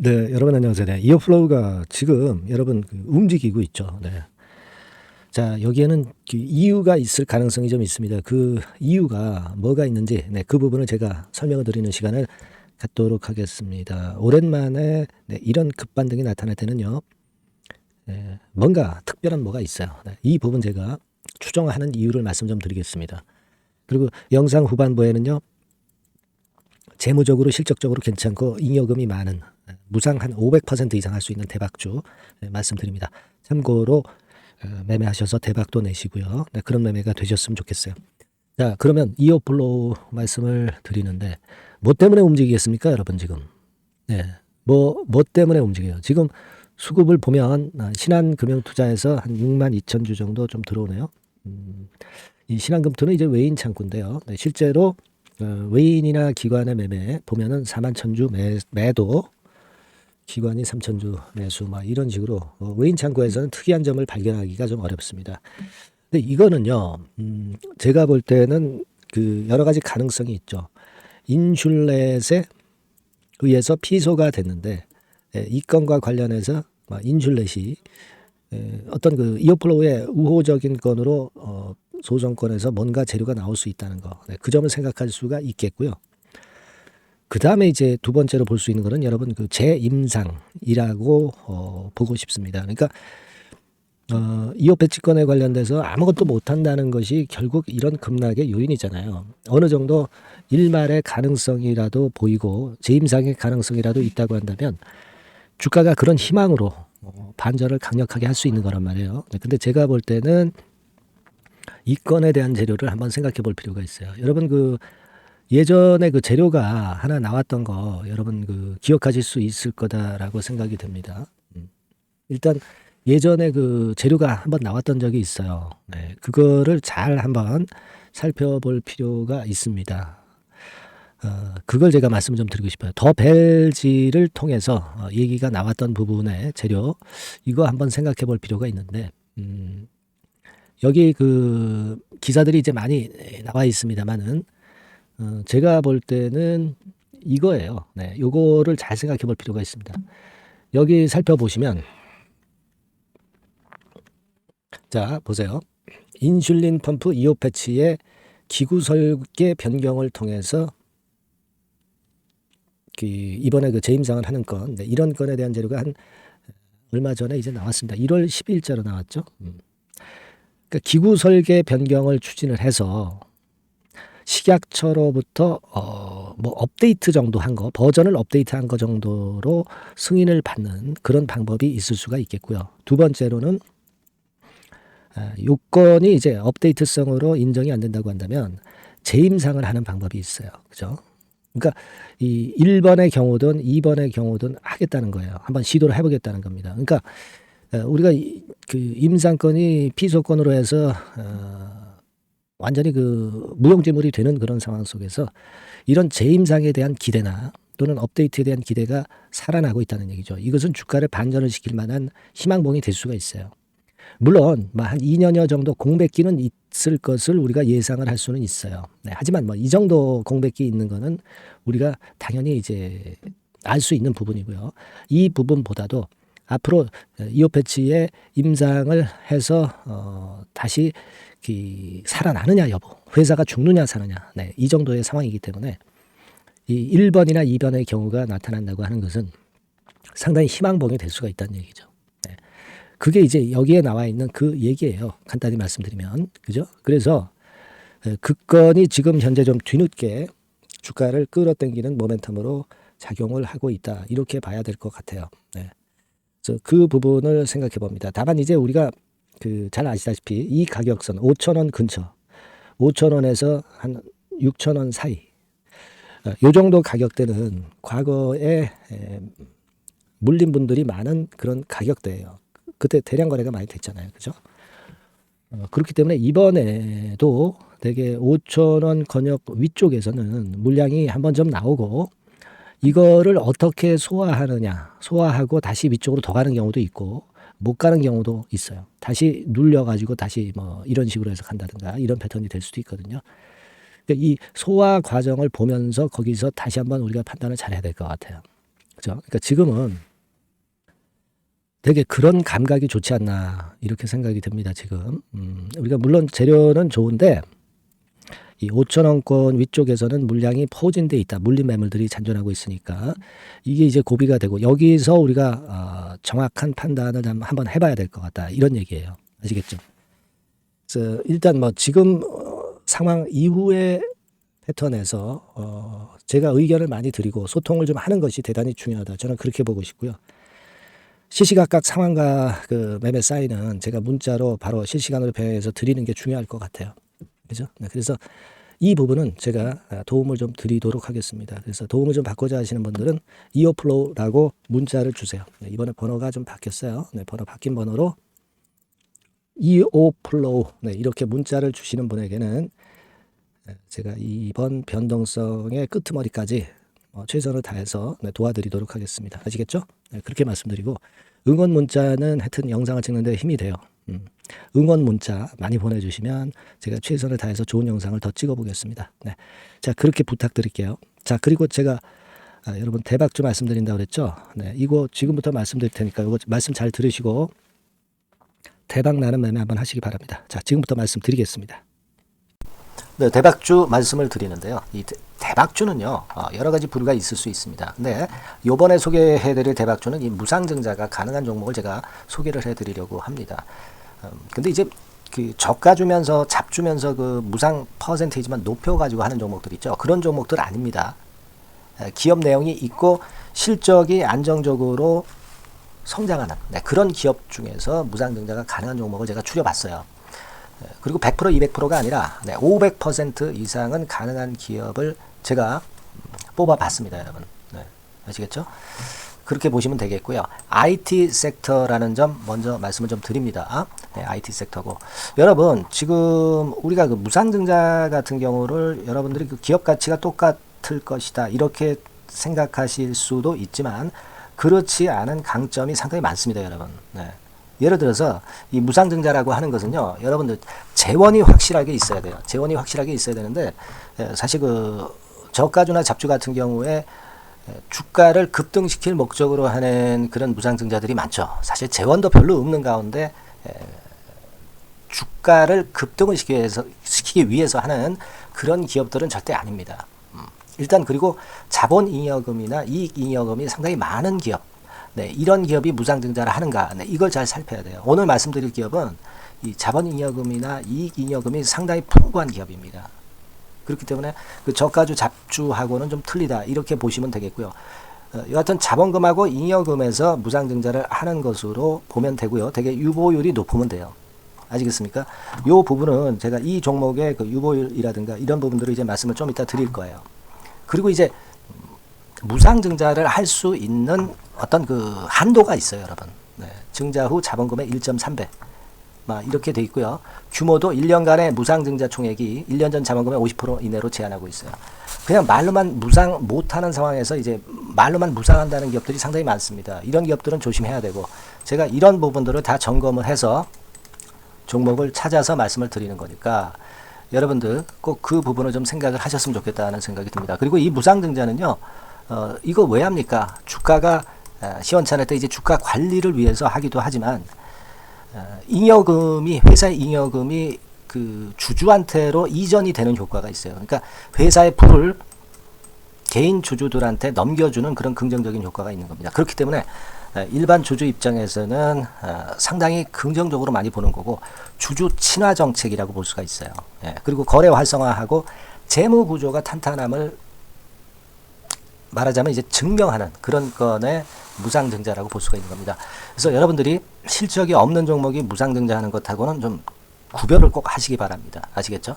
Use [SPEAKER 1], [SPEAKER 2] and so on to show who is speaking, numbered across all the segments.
[SPEAKER 1] 네, 여러분 안녕하세요. 네, 이어플로우가 지금 여러분 움직이고 있죠. 네. 자, 여기에는 이유가 있을 가능성이 좀 있습니다. 그 이유가 뭐가 있는지, 네, 그 부분을 제가 설명을 드리는 시간을 갖도록 하겠습니다. 오랜만에 네, 이런 급반등이 나타날 때는요, 네, 뭔가 특별한 뭐가 있어요. 네, 이 부분 제가 추정하는 이유를 말씀 좀 드리겠습니다. 그리고 영상 후반부에는요, 재무적으로 실적적으로 괜찮고 잉여금이 많은 무상 한 500% 이상 할 수 있는 대박주 말씀드립니다. 참고로 매매하셔서 대박도 내시고요. 네, 그런 매매가 되셨으면 좋겠어요. 자, 그러면 이어플로우 말씀을 드리는데 뭐 때문에 움직이겠습니까, 여러분 지금? 네, 뭐 때문에 움직여요? 지금 수급을 보면 신한금융투자에서 한 6만 2천 주 정도 좀 들어오네요. 이 신한금투는 이제 외인 창구인데요. 네, 실제로 외인이나 기관의 매매 보면은 4만 천주 매도, 기관이 3천 주 매수, 막 이런 식으로 외인 창구에서는 특이한 점을 발견하기가 좀 어렵습니다. 근데 이거는요, 제가 볼 때는 그 여러 가지 가능성이 있죠. 인슐렛에 의해서 피소가 됐는데 이 건과 관련해서 인슐렛이 어떤 그 이어플로우의 우호적인 건으로 소송권에서 뭔가 재료가 나올 수 있다는 거, 네, 그 점을 생각할 수가 있겠고요. 그 다음에 이제 두 번째로 볼 수 있는 거는 여러분 그 재임상이라고 보고 싶습니다. 그러니까 이호 배치권에 관련돼서 아무것도 못한다는 것이 결국 이런 급락의 요인이잖아요. 어느 정도 일말의 가능성이라도 보이고 재임상의 가능성이라도 있다고 한다면 주가가 그런 희망으로 반전을 강력하게 할 수 있는 거란 말이에요. 네, 근데 제가 볼 때는 이 건에 대한 재료를 한번 생각해 볼 필요가 있어요. 여러분 그 예전에 그 재료가 하나 나왔던 거 여러분 그 기억하실 수 있을 거다라고 생각이 됩니다. 일단 예전에 그 재료가 한번 나왔던 적이 있어요. 네, 그거를 잘 한번 살펴볼 필요가 있습니다. 그걸 제가 말씀 좀 드리고 싶어요. 더 벨지를 통해서 얘기가 나왔던 부분의 재료 이거 한번 생각해 볼 필요가 있는데 여기 그 기사들이 이제 많이 나와 있습니다만은 제가 볼 때는 이거예요. 네, 요거를 잘 생각해 볼 필요가 있습니다. 여기 살펴보시면 자, 보세요. 인슐린 펌프 2호 패치의 기구 설계 변경을 통해서 이번에 그 재임상을 하는 건, 네, 이런 건에 대한 재료가 한 얼마 전에 이제 나왔습니다. 1월 10일자로 나왔죠. 그러니까 기구 설계 변경을 추진을 해서 식약처로부터 뭐 업데이트 정도 한 거, 버전을 업데이트한 거 정도로 승인을 받는 그런 방법이 있을 수가 있겠고요. 두 번째로는 요건이 이제 업데이트성으로 인정이 안 된다고 한다면 재임상을 하는 방법이 있어요. 그죠? 그러니까 이 1번의 경우든 2번의 경우든 하겠다는 거예요. 한번 시도를 해보겠다는 겁니다. 그러니까 우리가 그 임상권이 피소권으로 해서 완전히 그 무용지물이 되는 그런 상황 속에서 이런 재임상에 대한 기대나 또는 업데이트에 대한 기대가 살아나고 있다는 얘기죠. 이것은 주가를 반전을 시킬 만한 희망봉이 될 수가 있어요. 물론 한 2년여 정도 공백기는 있을 것을 우리가 예상을 할 수는 있어요. 네, 하지만 뭐 이 정도 공백기 있는 거는 우리가 당연히 이제 알 수 있는 부분이고요. 이 부분보다도 앞으로 이호 패치의 임상을 해서 다시 살아나느냐 여부, 회사가 죽느냐 사느냐, 네, 이 정도의 상황이기 때문에 이 1번이나 2번의 경우가 나타난다고 하는 것은 상당히 희망봉이 될 수가 있다는 얘기죠. 네. 그게 이제 여기에 나와 있는 그 얘기예요. 간단히 말씀드리면. 그죠? 그래서 그 건이 지금 현재 좀 뒤늦게 주가를 끌어당기는 모멘텀으로 작용을 하고 있다. 이렇게 봐야 될 것 같아요. 네. 그래서 그 부분을 생각해 봅니다. 다만 이제 우리가 그 잘 아시다시피 이 가격선 5,000원 근처, 5,000원에서 한 6,000원 사이, 요 정도 가격대는 과거에 물린 분들이 많은 그런 가격대예요. 그때 대량 거래가 많이 됐잖아요. 그죠? 그렇기 때문에 이번에도 되게 5,000원 권역 위쪽에서는 물량이 한번 좀 나오고 이거를 어떻게 소화하느냐, 소화하고 다시 위쪽으로 더 가는 경우도 있고 못 가는 경우도 있어요. 다시 눌려가지고 다시 뭐 이런 식으로 해서 간다든가 이런 패턴이 될 수도 있거든요. 그러니까 이 소화 과정을 보면서 거기서 다시 한번 우리가 판단을 잘해야 될 것 같아요. 그죠? 그러니까 지금은 되게 그런 감각이 좋지 않나 이렇게 생각이 듭니다. 지금 우리가 물론 재료는 좋은데 이 5천원권 위쪽에서는 물량이 포진돼 있다. 물린 매물들이 잔존하고 있으니까 이게 이제 고비가 되고 여기서 우리가 정확한 판단을 한번 해봐야 될 것 같다. 이런 얘기예요. 아시겠죠? 그래서 일단 뭐 지금 상황 이후의 패턴에서 제가 의견을 많이 드리고 소통을 좀 하는 것이 대단히 중요하다. 저는 그렇게 보고 싶고요. 시시각각 상황과 그 매매 사인은 제가 문자로 바로 실시간으로 배회해서 드리는 게 중요할 것 같아요. 그죠? 네, 그래서 이 부분은 제가 도움을 좀 드리도록 하겠습니다. 그래서 도움을 좀 받고자 하시는 분들은 이어플로우라고 문자를 주세요. 네, 이번에 번호가 좀 바뀌었어요. 네, 번호 바뀐 번호로 이어플로우 네, 이렇게 문자를 주시는 분에게는 제가 이번 변동성의 끄트머리까지 최선을 다해서 도와드리도록 하겠습니다. 아시겠죠? 네, 그렇게 말씀드리고 응원 문자는 하여튼 영상을 찍는데 힘이 돼요. 응원 문자 많이 보내주시면 제가 최선을 다해서 좋은 영상을 더 찍어보겠습니다. 네, 자 그렇게 부탁드릴게요. 자 그리고 제가 여러분 대박주 말씀드린다고 그랬죠? 네, 이거 지금부터 말씀드릴 테니까 이거 말씀 잘 들으시고 대박 나는 매매 한번 하시기 바랍니다. 자 지금부터 말씀드리겠습니다. 네, 대박주 말씀을 드리는데요. 이 대박주는요 여러 가지 부류가 있을 수 있습니다. 근데 이번에 소개해드릴 대박주는 이 무상증자가 가능한 종목을 제가 소개를 해드리려고 합니다. 근데 이제 그 저가 주면서 잡 주면서 그 무상 퍼센테이지만 높여가지고 하는 종목들 있죠. 그런 종목들 아닙니다. 기업 내용이 있고 실적이 안정적으로 성장하는 그런 기업 중에서 무상증자가 가능한 종목을 제가 추려봤어요. 그리고 100% 200%가 아니라 500% 이상은 가능한 기업을 제가 뽑아봤습니다, 여러분. 네, 아시겠죠? 그렇게 보시면 되겠고요. IT 섹터라는 점 먼저 말씀을 좀 드립니다. 네, IT 섹터고 여러분 지금 우리가 그 무상증자 같은 경우를 여러분들이 그 기업 가치가 똑같을 것이다 이렇게 생각하실 수도 있지만 그렇지 않은 강점이 상당히 많습니다, 여러분. 네. 예를 들어서 이 무상증자라고 하는 것은요, 여러분들 재원이 확실하게 있어야 돼요. 재원이 확실하게 있어야 되는데 사실 그 저가주나 잡주 같은 경우에 주가를 급등시킬 목적으로 하는 그런 무상증자들이 많죠. 사실 재원도 별로 없는 가운데 주가를 급등을 시키기 위해서 하는 그런 기업들은 절대 아닙니다. 일단 그리고 자본잉여금이나 이익잉여금이 상당히 많은 기업, 네, 이런 기업이 무상증자를 하는가, 네, 이걸 잘 살펴야 돼요. 오늘 말씀드릴 기업은 이 자본잉여금이나 이익잉여금이 상당히 풍부한 기업입니다. 그렇기 때문에 그 저가주 잡주하고는 좀 틀리다 이렇게 보시면 되겠고요. 여하튼 자본금하고 잉여금에서 무상증자를 하는 것으로 보면 되고요. 되게 유보율이 높으면 돼요. 아시겠습니까? 이 부분은 제가 이 종목의 그 유보율이라든가 이런 부분들을 이제 말씀을 좀 이따 드릴 거예요. 그리고 이제 무상증자를 할 수 있는 어떤 그 한도가 있어요, 여러분. 네, 증자 후 자본금의 1.3배. 이렇게 돼 있고요. 규모도 1년간의 무상증자 총액이 1년 전 자본금의 50% 이내로 제한하고 있어요. 그냥 말로만 무상 못하는 상황에서 이제 말로만 무상한다는 기업들이 상당히 많습니다. 이런 기업들은 조심해야 되고 제가 이런 부분들을 다 점검을 해서 종목을 찾아서 말씀을 드리는 거니까 여러분들 꼭 그 부분을 좀 생각을 하셨으면 좋겠다는 생각이 듭니다. 그리고 이 무상증자는요, 이거 왜 합니까? 주가가 시원찮을 때 이제 주가 관리를 위해서 하기도 하지만 잉여금이 회사의 잉여금이 그 주주한테로 이전이 되는 효과가 있어요. 그러니까 회사의 부를 개인 주주들한테 넘겨주는 그런 긍정적인 효과가 있는 겁니다. 그렇기 때문에 일반 주주 입장에서는 상당히 긍정적으로 많이 보는 거고 주주 친화 정책이라고 볼 수가 있어요. 그리고 거래 활성화하고 재무 구조가 탄탄함을 말하자면 이제 증명하는 그런 건의 무상증자라고 볼 수가 있는 겁니다. 그래서 여러분들이 실적이 없는 종목이 무상증자하는 것하고는 좀 구별을 꼭 하시기 바랍니다. 아시겠죠?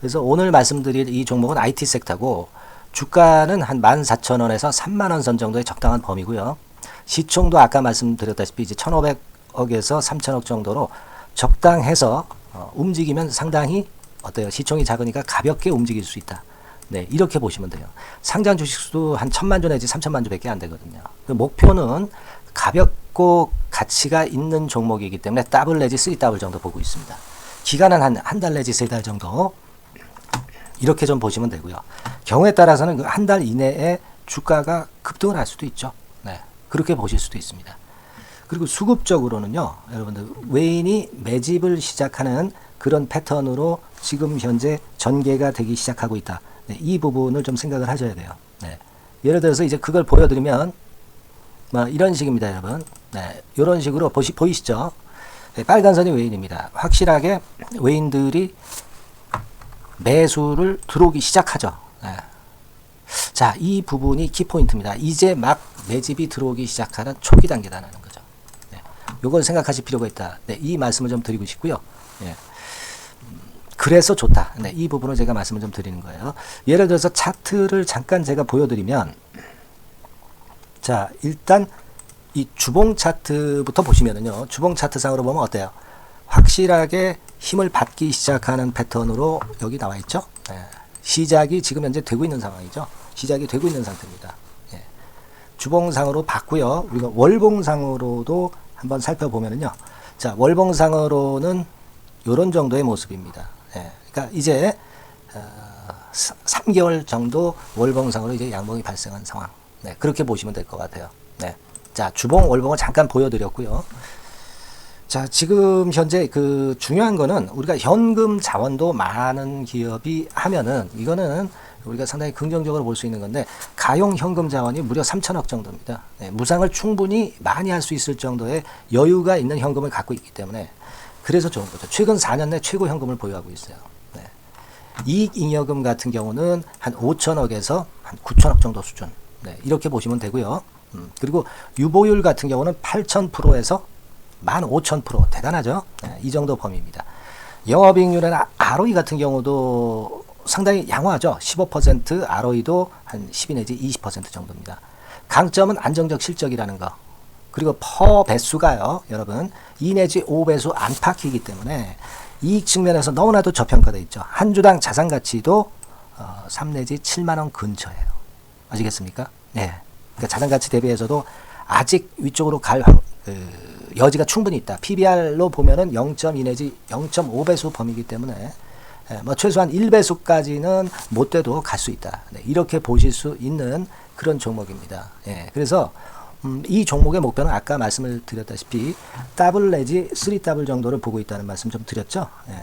[SPEAKER 1] 그래서 오늘 말씀드릴 이 종목은 IT 섹터고 주가는 한 14,000원에서 30,000원 선 정도의 적당한 범위고요. 시총도 아까 말씀드렸다시피 이제 1,500억에서 3,000억 정도로 적당해서 움직이면 상당히 어때요? 시총이 작으니까 가볍게 움직일 수 있다. 네, 이렇게 보시면 돼요. 상장 주식수도 한 1,000만 주 내지 3,000만 주밖에 안 되거든요. 그 목표는 가볍고 가치가 있는 종목이기 때문에 더블 내지 3더블 정도 보고 있습니다. 기간은 한 달 내지 3달 정도 이렇게 좀 보시면 되고요. 경우에 따라서는 그 한 달 이내에 주가가 급등을 할 수도 있죠. 그렇게 보실 수도 있습니다. 그리고 수급적으로는요, 여러분들 외인이 매집을 시작하는 그런 패턴으로 지금 현재 전개가 되기 시작하고 있다. 네, 이 부분을 좀 생각을 하셔야 돼요. 네. 예를 들어서 이제 그걸 보여드리면 뭐 이런 식입니다, 여러분. 네, 이런 식으로 보이시죠? 네, 빨간 선이 외인입니다. 확실하게 외인들이 매수를 들어오기 시작하죠. 네. 자, 이 부분이 키포인트입니다. 이제 막 매집이 들어오기 시작하는 초기 단계다라는 거죠. 네. 요걸 생각하실 필요가 있다. 네, 이 말씀을 좀 드리고 싶고요. 네. 그래서 좋다. 네, 이 부분을 제가 말씀을 좀 드리는 거예요. 예를 들어서 차트를 잠깐 제가 보여드리면, 자, 일단 이 주봉 차트부터 보시면은요, 주봉 차트상으로 보면 어때요? 확실하게 힘을 받기 시작하는 패턴으로 여기 나와 있죠. 네. 시작이 지금 현재 되고 있는 상황이죠. 시작이 되고 있는 상태입니다. 예. 주봉상으로 봤고요. 우리가 월봉상으로도 한번 살펴보면은요. 자, 월봉상으로는 이런 정도의 모습입니다. 예. 그러니까 이제 3개월 정도 월봉상으로 이제 양봉이 발생한 상황. 네, 그렇게 보시면 될 것 같아요. 네. 자, 주봉, 월봉을 잠깐 보여드렸고요. 자, 지금 현재 그 중요한 거는 우리가 현금 자원도 많은 기업이 하면은 이거는 우리가 상당히 긍정적으로 볼 수 있는 건데, 가용 현금 자원이 무려 3천억 정도입니다. 네, 무상을 충분히 많이 할 수 있을 정도의 여유가 있는 현금을 갖고 있기 때문에 그래서 좋은 거죠. 최근 4년 내 최고 현금을 보유하고 있어요. 네. 이익잉여금 같은 경우는 한 5천억에서 한 9천억 정도 수준. 네, 이렇게 보시면 되고요. 그리고 유보율 같은 경우는 8,000%에서 15,000% 대단하죠. 네, 이 정도 범위입니다. 영업이익률이나 ROE 같은 경우도 상당히 양호하죠. 15%, ROE도 한 12 내지 20% 정도입니다. 강점은 안정적 실적이라는 거. 그리고 퍼 배수가요, 여러분 2 내지 5배수 안팎이기 때문에 이익 측면에서 너무나도 저평가되어 있죠. 한 주당 자산 가치도 3 내지 7만 원 근처예요. 아시겠습니까? 네. 그러니까 자산 가치 대비해서도 아직 위쪽으로 갈 여지가 충분히 있다. PBR로 보면은 0.2 내지 0.5배수 범위이기 때문에 뭐 최소한 1배수까지는 못 돼도 갈 수 있다. 네, 이렇게 보실 수 있는 그런 종목입니다. 예, 그래서 이 종목의 목표는 아까 말씀을 드렸다시피 더블 내지 3더블 정도를 보고 있다는 말씀 좀 드렸죠. 예.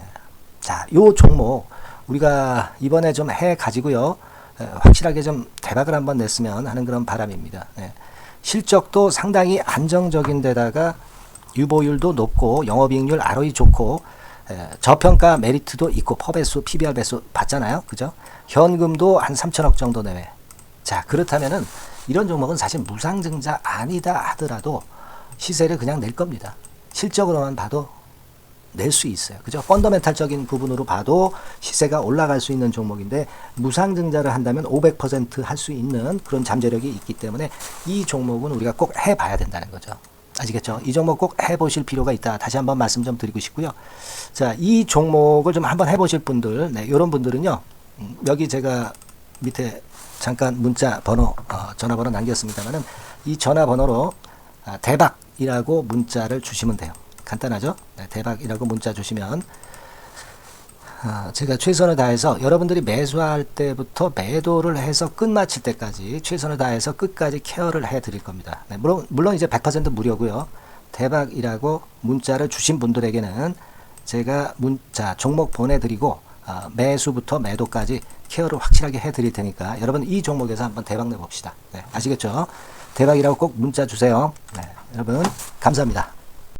[SPEAKER 1] 자, 요 종목 우리가 이번에 좀 해 가지고요. 확실하게 좀 대박을 한번 냈으면 하는 그런 바람입니다. 예. 실적도 상당히 안정적인 데다가 유보율도 높고 영업이익률 ROE 좋고 저평가 메리트도 있고 퍼배수 PBR 배수 봤잖아요. 그죠? 현금도 한 3천억 정도 내외. 자, 그렇다면은 이런 종목은 사실 무상증자 아니다 하더라도 시세를 그냥 낼 겁니다. 실적으로만 봐도 낼 수 있어요. 그죠? 펀더멘탈적인 부분으로 봐도 시세가 올라갈 수 있는 종목인데 무상증자를 한다면 500% 할 수 있는 그런 잠재력이 있기 때문에 이 종목은 우리가 꼭 해봐야 된다는 거죠. 아시겠죠? 이 종목 꼭 해보실 필요가 있다. 다시 한번 말씀 좀 드리고 싶고요. 자, 이 종목을 좀 한번 해보실 분들, 네, 이런 분들은요, 여기 제가 밑에 잠깐 문자 번호, 전화번호 남겼습니다만은 이 전화번호로 대박이라고 문자를 주시면 돼요. 간단하죠? 네, 대박이라고 문자 주시면 제가 최선을 다해서 여러분들이 매수할 때부터 매도를 해서 끝마칠 때까지 최선을 다해서 끝까지 케어를 해 드릴 겁니다. 네, 물론 이제 100% 무료고요. 대박이라고 문자를 주신 분들에게는 제가 문자 종목 보내드리고 매수부터 매도까지 케어를 확실하게 해 드릴 테니까 여러분 이 종목에서 한번 대박 내봅시다. 네, 아시겠죠? 대박이라고 꼭 문자 주세요. 네, 여러분 감사합니다.